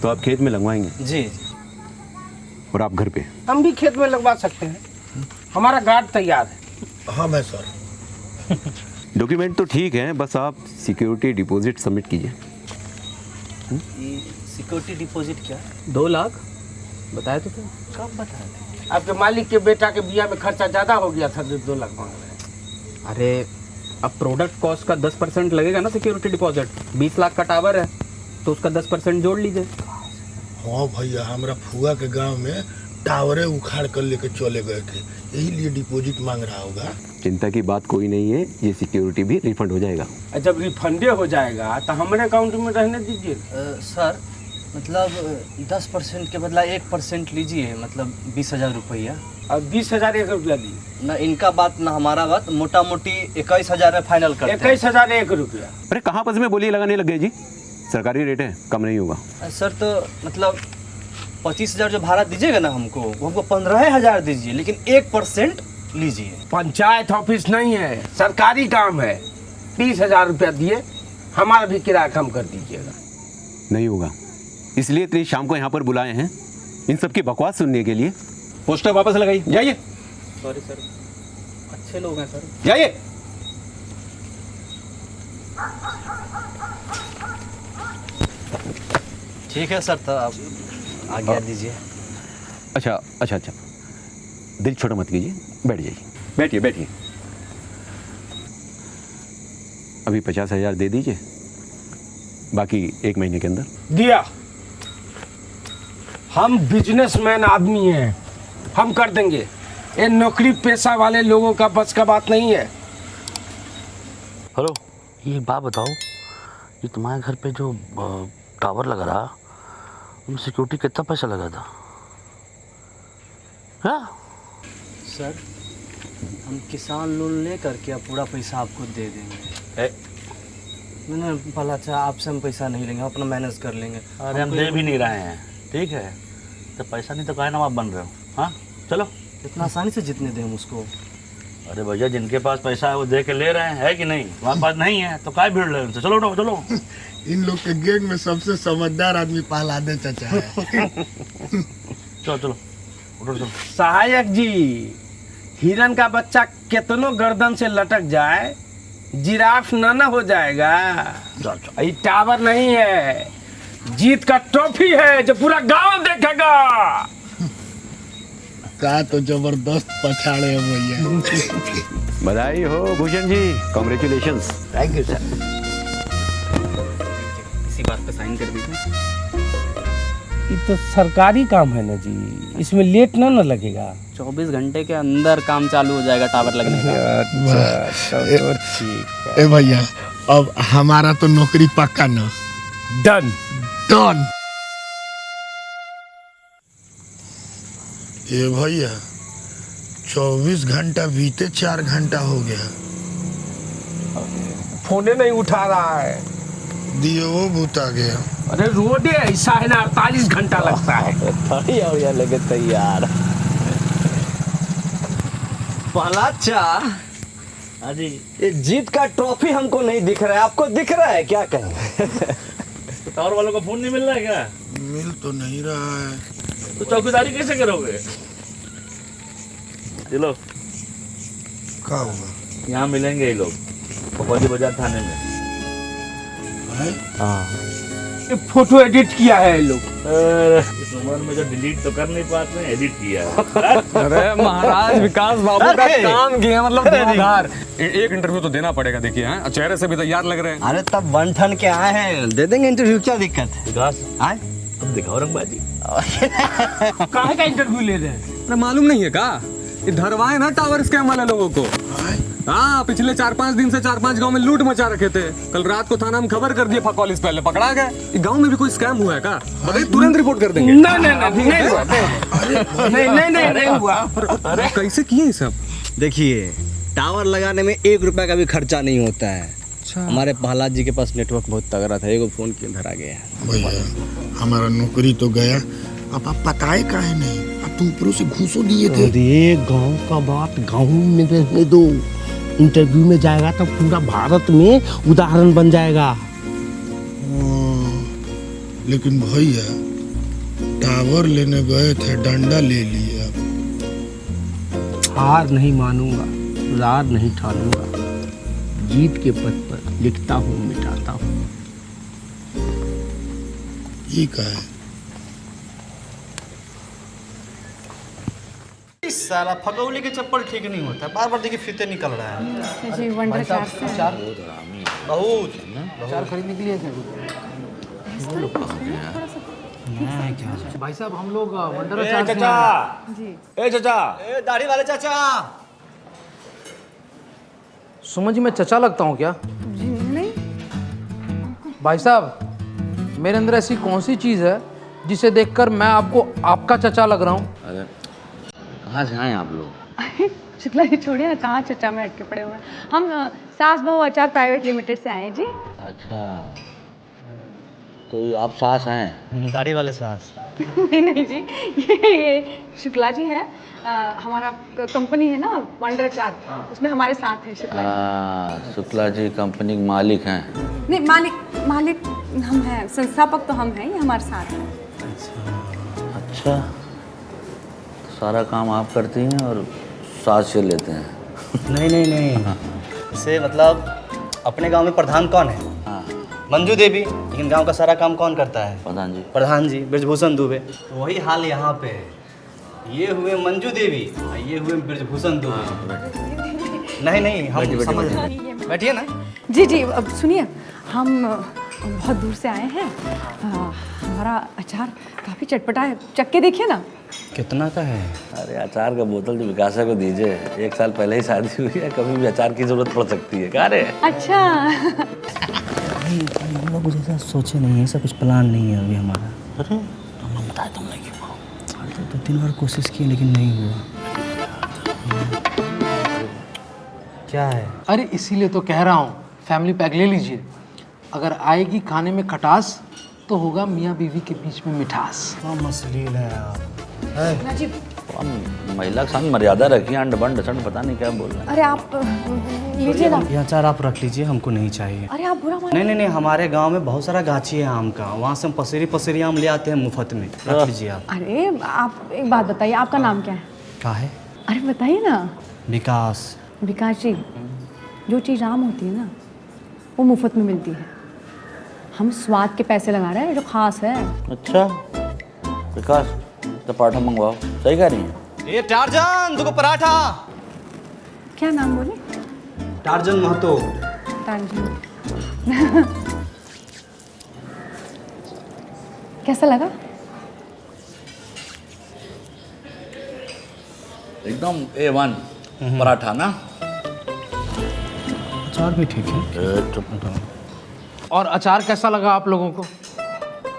तो आप खेत में लगवाएंगे? जी। और आप घर पे? हम भी खेत में लगवा सकते हैं, हमारा गार्ड तैयार है। हाँ मैं सर। डॉक्यूमेंट तो ठीक है, बस आप सिक्योरिटी डिपॉजिट सबमिट कीजिए। सिक्योरिटी डिपॉजिट क्या? 2 लाख बताया तो थे। कब बताया थे? आपके मालिक के बेटा के बिया में खर्चा ज्यादा हो गया था, 2 लाख मांग रहे हैं। अरे अब प्रोडक्ट कॉस्ट का 10% लगेगा ना सिक्योरिटी डिपॉजिट। 20 लाख का टावर है तो उसका 10% जोड़ लीजिए। हाँ भैया, हमारा फुआ के गांव में टावरे उखाड़ कर लेके चले गए थे, यही लिए डिपॉजिट मांग रहा होगा। चिंता की बात कोई नहीं है, ये सिक्योरिटी भी रिफंड हो जाएगा। जब रिफंडे हो जाएगा तो हमारे अकाउंट में रहने दीजिए। सर मतलब 10% के बदला 1% लीजिए, मतलब 20,000 रुपया। अब 20,000 1 रुपया दी। ना इनका बात ना हमारा बात, मोटा मोटी 21,000 में फाइनल करते हैं। 21,000 1 रुपया। अरे कहाँ पस में बोली लगाने लग गए जी, सरकारी रेट है, कम नहीं होगा। सर तो मतलब 25,000 जो भाड़ा दीजिएगा ना हमको, वो हमको 15,000 दीजिए, लेकिन 1% लीजिए। पंचायत ऑफिस नहीं है, सरकारी काम है। 20,000 रुपया दिए, हमारा भी किराया कम कर दीजिएगा। नहीं होगा, इसलिए इतनी शाम को यहाँ पर बुलाए हैं, इन सब की बकवास सुनने के लिए। पोस्टर वापस लगाइए, जाइए। सॉरी सर, अच्छे लोग हैं सर, जाइए। ठीक है सर, तो आप आज्ञा दीजिए। अच्छा, दिल छोटा मत कीजिए, बैठ जाइए, बैठिए बैठिए। अभी 50,000 दे दीजिए, बाकी 1 महीने के अंदर। दिया। हम बिजनेसमैन आदमी हैं, हम कर देंगे। ये नौकरी पेशा वाले लोगों का बस का बात नहीं है। हेलो, ये एक बात बताओ, ये तुम्हारे घर पे जो टावर लगा रहा, उसमें सिक्योरिटी कितना पैसा लगा था? हाँ सर हम किसान लोन ले करके अब पूरा पैसा आपको दे देंगे। मैंने बोला अच्छा आपसे हम पैसा नहीं लेंगे, हम अपना मैनेज कर लेंगे। अरे हम दे भी नहीं रहे हैं, ठीक है? तो पैसा नहीं तो काहे ना आप बन रहे हो? हाँ चलो। इतना आसानी से जितने दें हम उसको? अरे भैया, जिनके पास पैसा है वो दे के ले रहे हैं, है कि नहीं? हमारे पास नहीं है तो काहे भीड़ रहे उनसे? चलो उठो, चलो। इन लोग के गैंग में सबसे समझदार आदमी पहलादे चाचा है। चलो चलो उठो, चलो। सहायक जी, हिरन का बच्चा कितनों गर्दन से लटक जाए, जिराफ ना हो जाएगा। ये टावर नहीं है, जीत का ट्रॉफी है जो पूरा गांव देखेगा। का तो जबरदस्त पछाड़े हैं भैया। बधाई हो Bhushan ji, congratulations. Thank you sir. इसी बात पे साइन कर दीजिए। ये तो सरकारी काम है ना जी, इसमें लेट ना लगेगा। 24 घंटे के अंदर काम चालू हो जाएगा टावर लगने का। अच्छा, तो ठीक है। ए भैया, अब हमारा तो नौकरी पक्का ना। डन। डन। ये भैया 24 घंटा बीते 4 घंटा हो गया, फोने नहीं उठा रहा है। दियो वो भूता गया। अरे रोडे ऐसा है ना, 48 घंटा लगता है। थोड़ी और लगे तैयार। पलाचा, हाँ जी। ये जीत का ट्रॉफी हमको नहीं दिख रहा है, आपको दिख रहा है क्या? कहीं तो टावर वालों का फोन नहीं मिल रहा है क्या? मिल तो नहीं रहा है। तो चौकीदारी कैसे करोगे? चलो, क्या हुआ? यहाँ मिलेंगे ये लोग, पकौड़ी बाजार थाने में। ये फोटो एडिट किया है ये लोग। इस उम्र में जो डिलीट तो कर नहीं पाते हैं, एडिट किया है। अरे महाराज विकास बाबू का काम किया, मतलब धुआंधार। एक इंटरव्यू तो देना पड़ेगा, देखिए हैं, चेहरे से भी तैयार लग रहे हैं। अरे तब 1 टन के आए हैं, दे देंगे इंटरव्यू, क्या दिक्कत है? विकास, आए अब दिखाओ रंगबाजी। काहे का इंटरव्यू ले रहे हैं? अरे मालूम नहीं है का, ये धरवाए ना टावर स्कैम वाले लोगों को। हाँ, पिछले 4-5 दिन से 4-5 गांव में लूट मचा रखे थे। कल रात को थाना में खबर कर दिए, फकौलिस पहले पकड़ा गए। गांव में भी कोई स्कैम हुआ है का? बताइए, तुरंत रिपोर्ट कर देंगे। नहीं हुआ। नहीं हुआ। अरे कैसे किए ये सब? देखिए, टावर लगाने में 1 रुपया का भी खर्चा नहीं होता है। हमारे प्रहलाद जी के पास नेटवर्क बहुत तगड़ा था, एगो फोन किया धरा गया। भैया हमारा नौकरी तो गया, अब आप पताए काहे नहीं? अब तो ऊपरों से घूसो दिए थे। अरे गांव का बात गांव में रहने दो, इंटरव्यू में जाएगा तो पूरा भारत में उदाहरण बन जाएगा। लेकिन भैया टावर लेने गए थे, डंडा ले लिया। हार नहीं मानूंगा, रार नहीं ठानूंगा, जीत के पद पर लिखता हूँ मिटाता हूँ। ये का है? साला फगौली के चप्पल ठीक नहीं होता, बार बार देखिए फीते निकल रहा है। जी वंडर चार से बहुत चार खरीदने के लिए भाई साहब हम लोग वंडर चार से जी दाढ़ी वाले चाचा। सुमन जी मैं चचा लगता हूँ क्या? जी नहीं भाई साहब मेरे अंदर ऐसी कौन सी चीज़ है जिसे देखकर मैं आपको आपका चचा लग रहा हूँ? अरे कहाँ से आए आप लोग? शुक्ला जी छोड़िए ना, कहाँ चचा में अटके पड़े हुए हैं। हम सास बहू अचार प्राइवेट लिमिटेड से आए हैं जी। अच्छा तो आप सास हैं? दाढ़ी वाले सास। नहीं नहीं जी, ये शुक्ला जी है। हमारा कंपनी है ना वंडर चार, उसमें हमारे साथ है शुक्ला जी। शुक्ला जी कंपनी के मालिक हैं? नहीं मालिक हम हैं, संस्थापक तो हम हैं, ये हमारे साथ हैं। अच्छा तो सारा काम आप करती हैं और सास से लेते हैं? नहीं से मतलब अपने गांव में प्रधान कौन है? हाँ मंजू देवी। लेकिन गांव का सारा काम कौन करता है? प्रधान जी ब्रजभूषण दुबे। तो वही हाल यहाँ पे है। ये हुए मंजू देवी और ये हुए ब्रजभूषण दुबे। नहीं हम समझ रहे हैं। बैठिए ना। जी अब सुनिए, हम बहुत दूर से आए हैं। हमारा अचार काफ़ी चटपटा है, चख के देखिए ना। कितना का है? अरे अचार का बोतल जो विकासा को दीजिए, 1 साल पहले ही शादी हुई है, कभी भी अचार की जरूरत पड़ सकती है। क्या रे? अच्छा हम लोग जैसा सोचे नहीं है, ऐसा कुछ प्लान नहीं है अभी हमारा। अरे तुमने बताया तुमने क्यों? अरे तो 3 बार कोशिश की लेकिन नहीं हुआ। क्या है? अरे इसीलिए तो कह रहा हूँ फैमिली पैक ले लीजिए। अगर आएगी खाने में खटास तो होगा मियाँ बीवी के बीच में मिठास। मसलील है आप। महिला के सामने मर्यादा रखिए। अंड बंड सड़ पता नहीं क्या बोल रहे हैं। अरे आप लीजिए ना। ये अचार आप रख लीजिए, हमको नहीं चाहिए। अरे आप बुरा मान नहीं हमारे गांव में बहुत सारा गाछी है आम का, वहाँ से हम पसेरी आम ले आते हैं मुफ्त में। रख लीजिए आप। अरे आप एक बात बताइए, आपका नाम क्या है? क्या है? अरे बताइए ना। विकास। विकास जी, जो चीज़ आम होती है ना वो मुफ्त में मिलती है। हम स्वाद के पैसे लगा रहे हैं जो खास है। अच्छा विकास तो पराठा मंगवाओ। सही कह रही है? ये टार्जन तुमको पराठा। क्या नाम बोले? टार्जन महतो। कैसा लगा? एकदम A1 पराठा ना। अचार भी ठीक है। और अचार कैसा लगा आप लोगों को?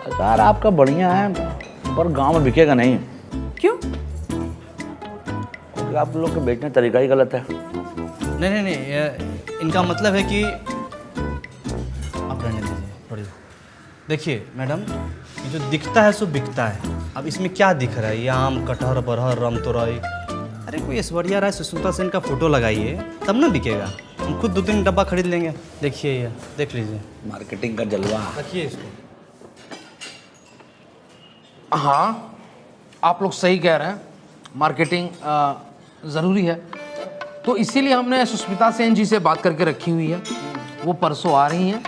अचार आपका बढ़िया है पर गांव में बिकेगा नहीं, क्यों? क्योंकि आप लोग का बेचने का तरीका ही गलत है। नहीं इनका मतलब है कि आप रहने दीजिए थोड़ी। देखिए मैडम, ये जो दिखता है सो बिकता है। अब इसमें क्या दिख रहा है? ये आम, कटहर, बरहर, रमतोरई। अरे कोई ऐश्वर्या राय, सुष्मिता सेन का फोटो लगाइए तब ना बिकेगा। हम खुद 2-3 डब्बा खरीद लेंगे। देखिए ये देख लीजिए, मार्केटिंग का जलवा। रखिए इसको। हाँ आप लोग सही कह रहे हैं, मार्केटिंग ज़रूरी है। तो इसीलिए हमने सुष्मिता सेन जी से बात करके रखी हुई है। वो परसों आ रही हैं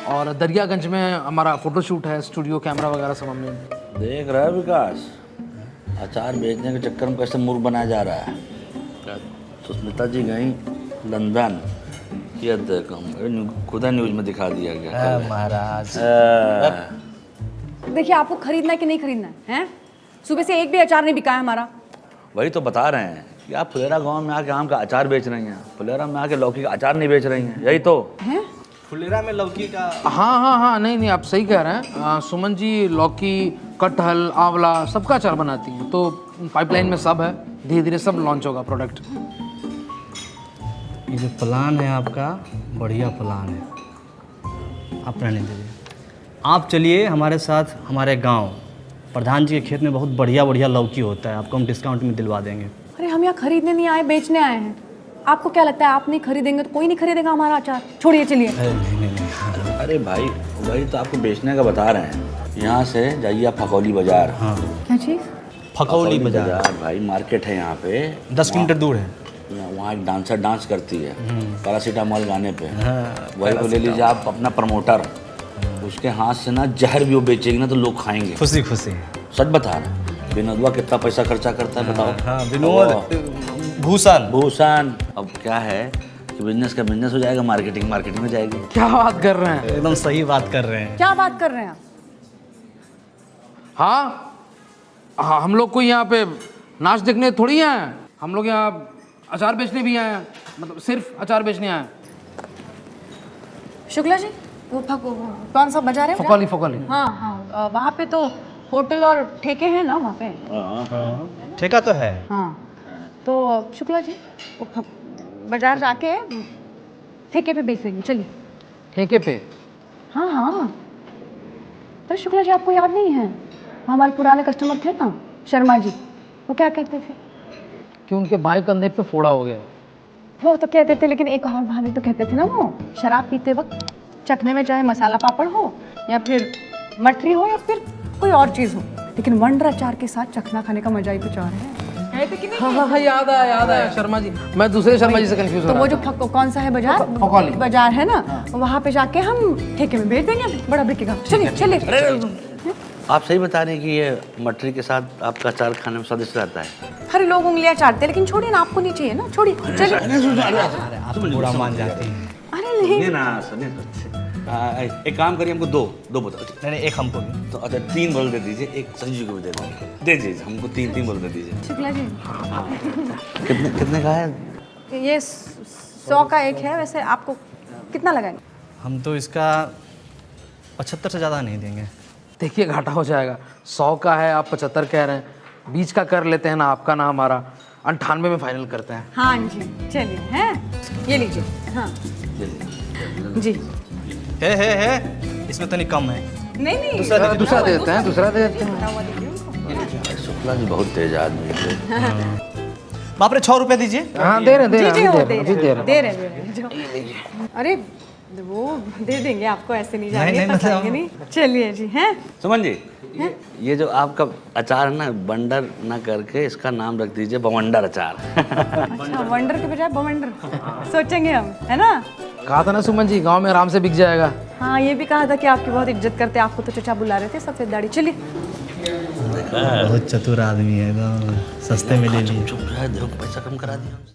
और दरियागंज में हमारा फोटोशूट है, स्टूडियो कैमरा वगैरह सब हमने। देख रहा है विकास, अचार बेचने के चक्कर में कैसे मूर्ख बनाया जा रहा है। सुष्मिता जी गई लंदन, ये देखो खुदा न्यूज में दिखा दिया गया। महाराज देखिए आपको खरीदना है कि नहीं खरीदना है? सुबह से एक भी अचार नहीं बिका है हमारा। वही तो बता रहे हैं कि आप फुलेरा गांव में आके आम का अचार बेच रही हैं, फुलेरा में आके लौकी का अचार नहीं बेच रही हैं। यही तो हैं? फुलेरा में लौकी का। हाँ नहीं आप सही कह रहे हैं। सुमन जी लौकी, कटहल, आंवला सबका अचार बनाती हैं। तो पाइपलाइन में सब है, धीरे धीरे सब लॉन्च होगा प्रोडक्ट। ये जो प्लान है आपका बढ़िया प्लान है, आप रहने दीजिए। आप चलिए हमारे साथ हमारे गांव। प्रधान जी के खेत में बहुत बढ़िया लौकी होता है, आपको हम डिस्काउंट में दिलवा देंगे। अरे हम यहाँ खरीदने नहीं आए, बेचने आए हैं। आपको क्या लगता है आप नहीं खरीदेंगे तो कोई नहीं खरीदेगा हमारा अचार? छोड़िए चलिए। अरे नहीं अरे भाई वही तो आपको बेचने का बता रहे हैं। यहाँ से जाइए आप फकौली बाजार। क्या चीज़? फकौली बाजार भाई मार्केट है यहाँ पे। 10 किलोमीटर दूर है। वहाँ एक डांसर डांस करती है पैरासीटामोल गाने पे। वही को ले लीजिए आप अपना प्रमोटर। उसके हाथ से ना जहर भी वो बेचेगी ना तो लोग खाएंगे। खुशी खुशी। सच बता रहा। विनोदवा कितना पैसा खर्चा करता है बताओ। हाँ विनोद भूषण। भूषण अब क्या है कि बिजनेस का बिजनेस हो जाएगा, मार्केटिंग मार्केटिंग में जाएगी। क्या बात कर रहे हैं? एकदम सही बात कर रहे हैं। क्या बात कर रहे हैं आप? हाँ, हम लोग को यहाँ पे नाच देखने थोड़ी आए हैं। हम लोग यहाँ अचार बेचने भी आए हैं, मतलब सिर्फ अचार बेचने आए हैं। शुक्ला जी, वो कौन सा बाजार है? फकौली फकौली। हाँ हाँ, वहाँ पे तो होटल और ठेके हैं ना वहाँ पे। ठेका तो है। हाँ, तो शुक्ला जी वो बाजार जाके ठेके पे बेच देंगे, चलिए। ठेके पे? हाँ हाँ, तो शुक्ला जी आपको याद नहीं है, हमारे पुराने कस्टमर थे ना शर्मा जी, वो क्या कहते थे कि उनके बाएं कंधे पे फोड़ा हो गया। वो तो कहते थे, लेकिन एक और बहाने तो कहते थे ना, वो शराब पीते वक्त चखने में चाहे मसाला पापड़ हो या फिर मठरी हो या फिर कोई और चीज़ हो, लेकिन वंडर अचार के साथ चखना खाने का मजा ही कुछ और है। कहते कि नहीं? हाँ, याद आया शर्मा जी। मैं दूसरे शर्मा जी से कंफ्यूज हो तो रहा वो जो कौन सा है बाजार, फकौली बाजार है ना, वहाँ पे जाके हम ठेके में बेच देंगे, बड़ा बिकेगा। चलिए चलिए। आप सही बता रहे हैं कि ये मटरी के साथ आपका अचार खाने में स्वादिष्ट रहता है। हर लोग उंगलियां चाटते हैं, लेकिन छोड़िए ना, आपको नहीं चाहिए ना, छोड़िए चलिए। आप बुरा मान जाती हैं। अरे नहीं, सुनिए ना सुनिए। एक काम करिए, हमको दो बोतल। नहीं एक हमको भी। तो अच्छा 3 बोतल दे दीजिए, एक संजू को भी दे दीजिए। हमको 3 बोतल दे दीजिए। शुक्ला जी कितने का है ये 100 का एक है, वैसे आपको कितना लगाएंगे? हम तो इसका 75 से ज़्यादा नहीं देंगे। देखिए घाटा हो जाएगा। 100 का है, आप 75 कह रहे हैं। बीच का कर लेते हैं ना, आपका ना हमारा। 98 में फाइनल करते हैं। हाँ जी चलिए, हैं ये लीजिए। हाँ जी। है इसमें तो नहीं कम है। नहीं नहीं, दूसरा दे देते हैं, दूसरा दे देते हैं। बता हुआ दीजिए उनको। शुक्ला जी बहुत तेज आदमी है। बाप रे 6 रुपये दीजिए। हाँ दे रहे जी जी, वो हैं, दे रहे। अरे वो दे देंगे आपको, ऐसे नहीं जाएंगे, नहीं, मतलब फंसाएंगे नहीं। चलिए जी। हैं सुमन जी, ये जो आपका अचार है ना, बंडर ना करके इसका नाम रख दीजिए बवंडर अचार। अच्छा, वंडर के बजाय बवंडर सोचेंगे हम, है ना? कहा था ना सुमन जी, गांव में आराम से बिक जाएगा। हाँ, ये भी कहा था कि आपकी बहुत इज्जत करते हैं, आपको तो चचा बुला रहे थे, सफेद दाढ़ी। चलिए। बहुत चतुर आदमी है, एकदम सस्ते में ले लिए। चुप रहा, देखो पैसा कम करा दिया।